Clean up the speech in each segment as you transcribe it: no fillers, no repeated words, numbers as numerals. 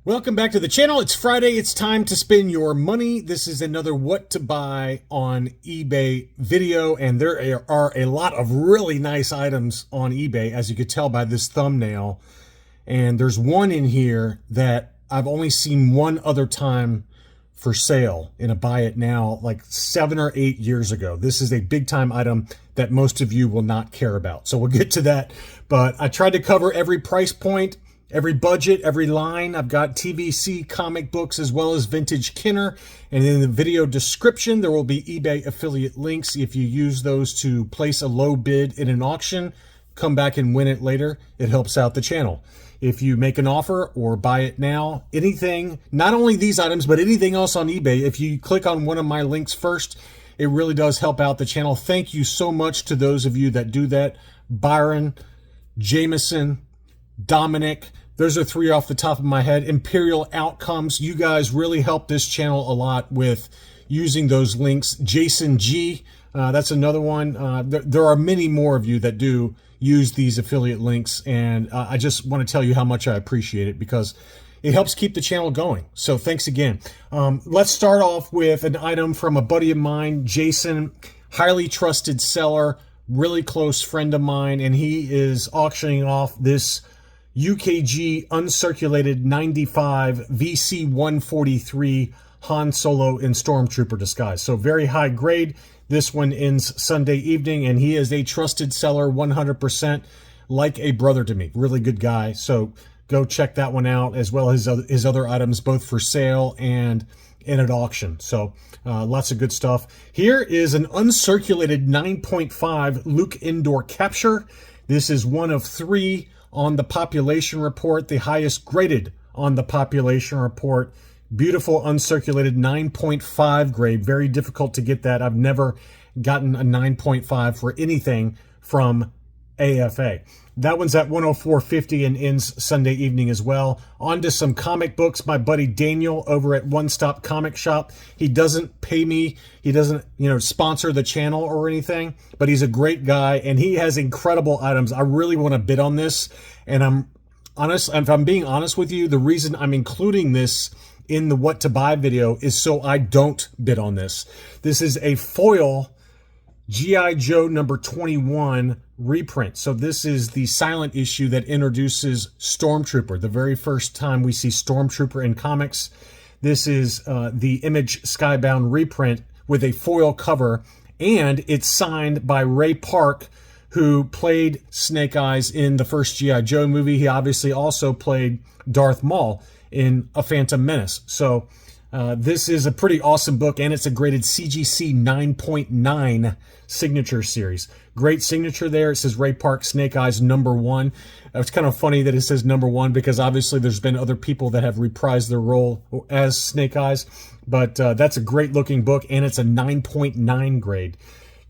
Welcome back to the channel. It's Friday. It's time to spend your money. This is another what to buy on eBay video, and there are a lot of really nice items on eBay, as you could tell by this thumbnail. And there's one in here that I've only seen one other time for sale in a buy it now, like 7 or 8 years ago. This is a big time item that most of you will not care about. So we'll get to that. But I tried to cover every price point, every budget, every line. I've got TVC comic books as well as vintage Kenner. And in the video description, there will be eBay affiliate links. If you use those to place a low bid in an auction, come back and win it later. It helps out the channel. If you make an offer or buy it now, anything, not only these items, but anything else on eBay, if you click on one of my links first, it really does help out the channel. Thank you so much to those of you that do that. Byron, Jameson, Dominic, those are 3 off the top of my head. Imperial Outcomes, you guys really help this channel a lot with using those links. Jason G, that's another one. There are many more of you that do use these affiliate links, and I just want to tell you how much I appreciate it because it helps keep the channel going. So thanks again. Let's start off with an item from a buddy of mine, Jason, highly trusted seller, really close friend of mine, and he is auctioning off this UKG uncirculated 95 VC 143 Han Solo in Stormtrooper disguise. So very high grade. This one ends Sunday evening, and he is a trusted seller, 100%, like a brother to me. Really good guy. So go check that one out, as well as his other items, both for sale and in an auction. So lots of good stuff. Here is an uncirculated 9.5 Luke indoor capture. This is one of 3 on the population report, the highest graded on the population report. Beautiful uncirculated 9.5 grade. Very difficult to get that. I've never gotten a 9.5 for anything from AFA. That one's at 104.50 and ends Sunday evening as well. On to some comic books. My buddy Daniel over at One Stop Comic Shop. He doesn't pay me. He doesn't, sponsor the channel or anything, but he's a great guy and he has incredible items. I really want to bid on this, and I'm honest. If I'm being honest with you, the reason I'm including this in the what to buy video is so I don't bid on this. This is a foil G.I. Joe number 21 reprint. So this is the silent issue that introduces Stormtrooper, the very first time we see Stormtrooper in comics. This is the Image Skybound reprint with a foil cover, and it's signed by Ray Park, who played Snake Eyes in the first G.I. Joe movie. He obviously also played Darth Maul in A Phantom Menace. So this is a pretty awesome book, and it's a graded CGC 9.9 signature series. Great signature there. It says Ray Park Snake Eyes #1. It's kind of funny that it says #1 because obviously there's been other people that have reprised their role as Snake Eyes, but that's a great looking book, and it's a 9.9 grade.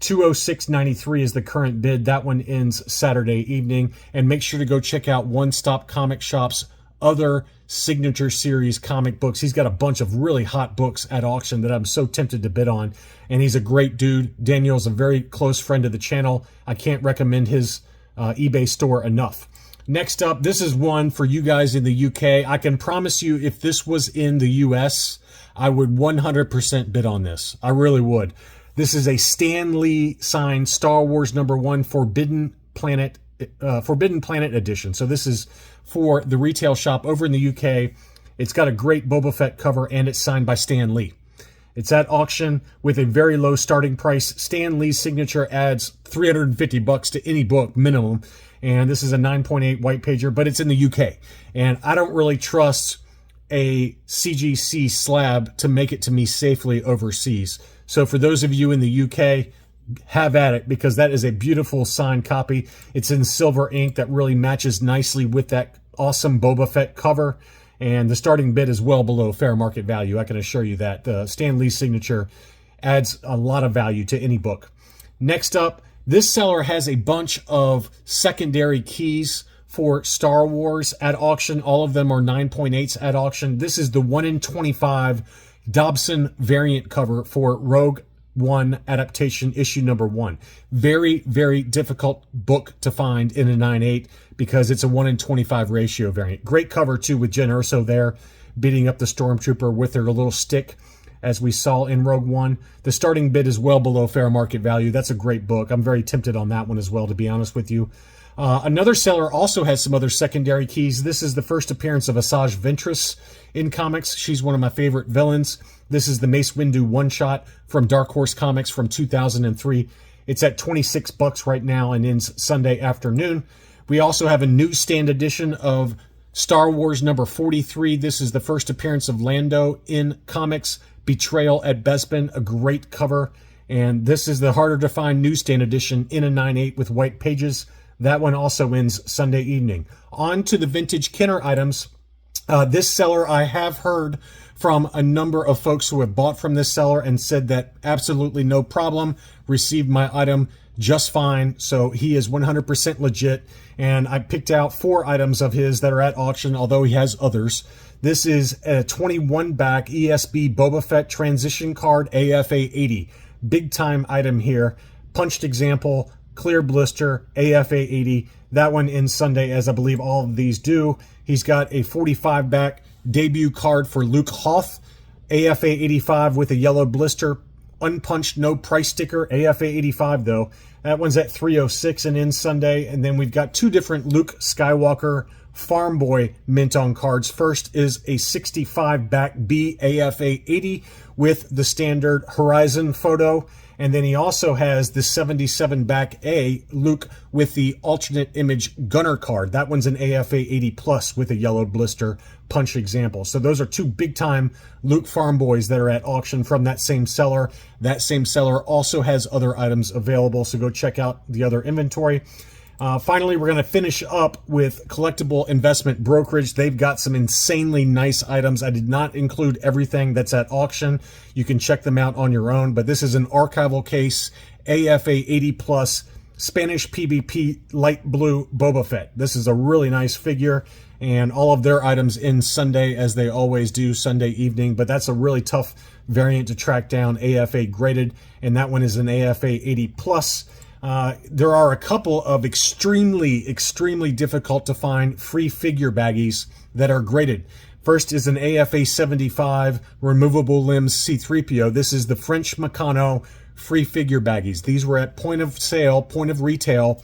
206.93 is the current bid. That one ends Saturday evening, and make sure to go check out One Stop Comic Shop's other signature series comic books. He's got a bunch of really hot books at auction that I'm so tempted to bid on, and he's a great dude. Daniel's a very close friend of the channel. I can't recommend his eBay store enough. Next up, this is one for you guys in the UK. I can promise you if this was in the US, I would 100% bid on this. I really would. This is a Stan Lee signed Star Wars #1 Forbidden Planet edition. So this is for the retail shop over in the UK. It's got a great Boba Fett cover, and it's signed by Stan Lee. It's at auction with a very low starting price. Stan Lee's signature adds $350 to any book minimum, and this is a 9.8 white pager, but it's in the UK, and I don't really trust a CGC slab to make it to me safely overseas. So for those of you in the UK, have at it, because that is a beautiful signed copy. It's in silver ink that really matches nicely with that awesome Boba Fett cover, and the starting bid is well below fair market value. I can assure you that. The Stan Lee signature adds a lot of value to any book. Next up, this seller has a bunch of secondary keys for Star Wars at auction. All of them are 9.8s at auction. This is the 1 in 25 Dobson variant cover for Rogue One adaptation issue #1. Very, very difficult book to find in a 9.8 because it's a 1 in 25 ratio variant. Great cover too with Jen Urso there. beating up the stormtrooper with their little stick, as we saw in Rogue One. The starting bid is well below fair market value. That's a great book. I'm very tempted on that one as well, to be honest with you. Another seller also has some other secondary keys. This is the first appearance of Asajj Ventress in comics. She's one of my favorite villains. This is the Mace Windu one-shot from Dark Horse Comics from 2003. It's at $26 right now and ends Sunday afternoon. We also have a newsstand edition of Star Wars number 43. This is the first appearance of Lando in comics. Betrayal at Bespin, a great cover. And this is the harder to find newsstand edition in a 9/8 with white pages. That one also ends Sunday evening. On to the vintage Kenner items. This seller, I have heard from a number of folks who have bought from this seller and said that absolutely no problem, received my item just fine. So he is 100% legit. And I picked out 4 items of his that are at auction, although he has others. This is a 21 back ESB Boba Fett transition card, AFA 80. Big time item here. Punched example, clear blister, AFA 80. That one ends Sunday, as I believe all of these do. He's got a 45 back debut card for Luke Hoth, AFA 85 with a yellow blister. Unpunched, no price sticker, AFA 85 though. That one's at $306 and ends Sunday. And then we've got 2 different Luke Skywalker Farm Boy mint on cards. First is a 65 back B AFA 80 with the standard Horizon photo. And then he also has the 77 back A Luke with the alternate image Gunner card. That one's an AFA 80 plus with a yellow blister punch example. So those are 2 big time Luke Farm Boys that are at auction from that same seller. That same seller also has other items available, so go check out the other inventory. Finally, we're going to finish up with Collectible Investment Brokerage. They've got some insanely nice items. I did not include everything that's at auction. You can check them out on your own, but this is an archival case, AFA 80 plus, Spanish PvP light blue Boba Fett. This is a really nice figure, and all of their items in Sunday, as they always do, Sunday evening, but that's a really tough variant to track down, AFA graded, and that one is an AFA 80 plus. There are a couple of extremely difficult to find free figure baggies that are graded. First is an AFA 75 removable limbs C-3PO. This is the French Meccano free figure baggies. These were at point of sale, point of retail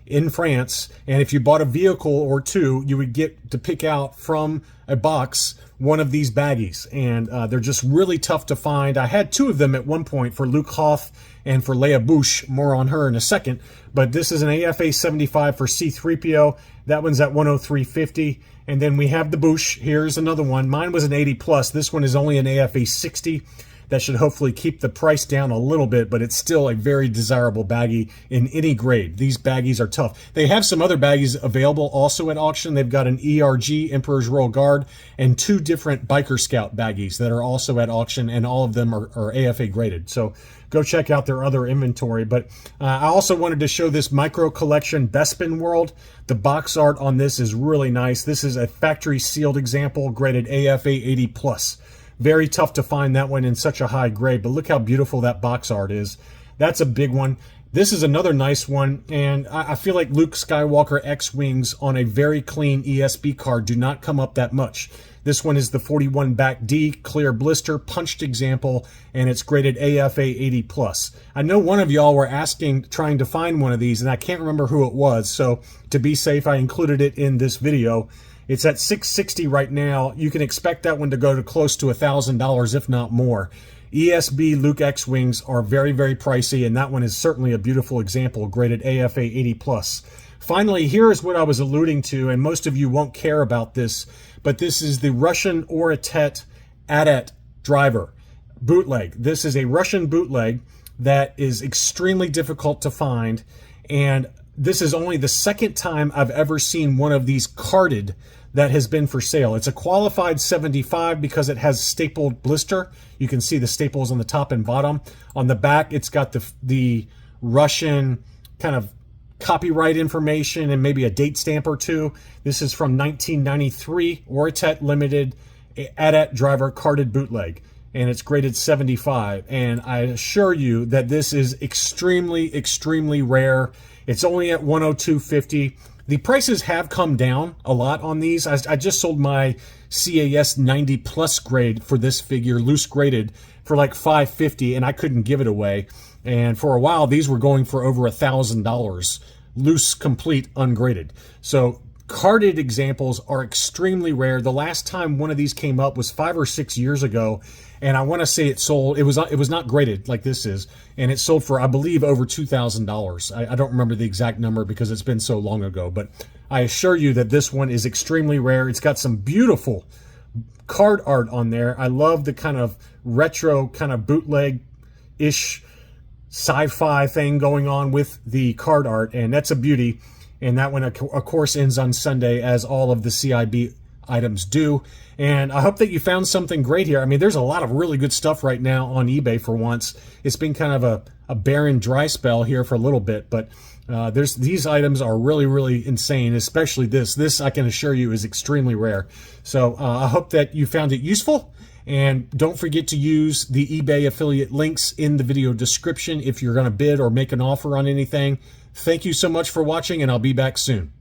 in France. And if you bought a vehicle or 2, you would get to pick out from a box one of these baggies. And they're just really tough to find. I had 2 of them at one point for Luke Hoth and for Leia Bouche. More on her in a second. But this is an AFA 75 for C-3PO. That one's at $103.50. And then we have the Bouche. Here's another one. Mine was an 80 plus. This one is only an AFA 60. That should hopefully keep the price down a little bit, but it's still a very desirable baggie in any grade. These baggies are tough. They have some other baggies available also at auction. They've got an ERG, Emperor's Royal Guard, and 2 different Biker Scout baggies that are also at auction, and all of them are AFA graded. So go check out their other inventory. But I also wanted to show this micro collection Bespin World. The box art on this is really nice. This is a factory sealed example graded AFA 80 plus. Very tough to find that one in such a high grade, but look how beautiful that box art is. That's a big one. This is another nice one, and I feel like Luke Skywalker X-Wings on a very clean ESB card do not come up that much. This one is the 41 back D, clear blister, punched example, and it's graded AFA 80 plus. I know one of y'all were asking, trying to find one of these, and I can't remember who it was, so to be safe, I included it in this video. It's at $660 right now. You can expect that one to go to close to $1,000, if not more. ESB Luke X-Wings are very pricey, and that one is certainly a beautiful example, graded AFA 80 plus. Finally, here is what I was alluding to, and most of you won't care about this, but this is the Russian Oritet AT-AT driver bootleg. This is a Russian bootleg that is extremely difficult to find, and this is only the second time I've ever seen one of these carded that has been for sale. It's a qualified 75 because it has stapled blister. You can see the staples on the top and bottom. On the back, it's got the Russian kind of copyright information and maybe a date stamp or 2. This is from 1993, Oritet Limited AT-AT driver carded bootleg, and it's graded 75. And I assure you that this is extremely rare. It's only at $102.50. The prices have come down a lot on these. I just sold my CAS 90 plus grade for this figure, loose graded, for like $550, and I couldn't give it away. And for a while, these were going for over $1,000, loose, complete, ungraded. So carded examples are extremely rare. The last time one of these came up was 5 or 6 years ago, and I want to say it sold. It was not graded like this is, and it sold for, I believe, over $2,000. I don't remember the exact number because it's been so long ago, but I assure you that this one is extremely rare. It's got some beautiful card art on there. I love the kind of retro, kind of bootleg-ish sci-fi thing going on with the card art, and that's a beauty. And that one, of course, ends on Sunday, as all of the CIB items do. And I hope that you found something great here. I mean, there's a lot of really good stuff right now on eBay for once. It's been kind of a barren, dry spell here for a little bit, but these items are really, really insane, especially this. This, I can assure you, is extremely rare. So I hope that you found it useful. And don't forget to use the eBay affiliate links in the video description if you're going to bid or make an offer on anything. Thank you so much for watching, and I'll be back soon.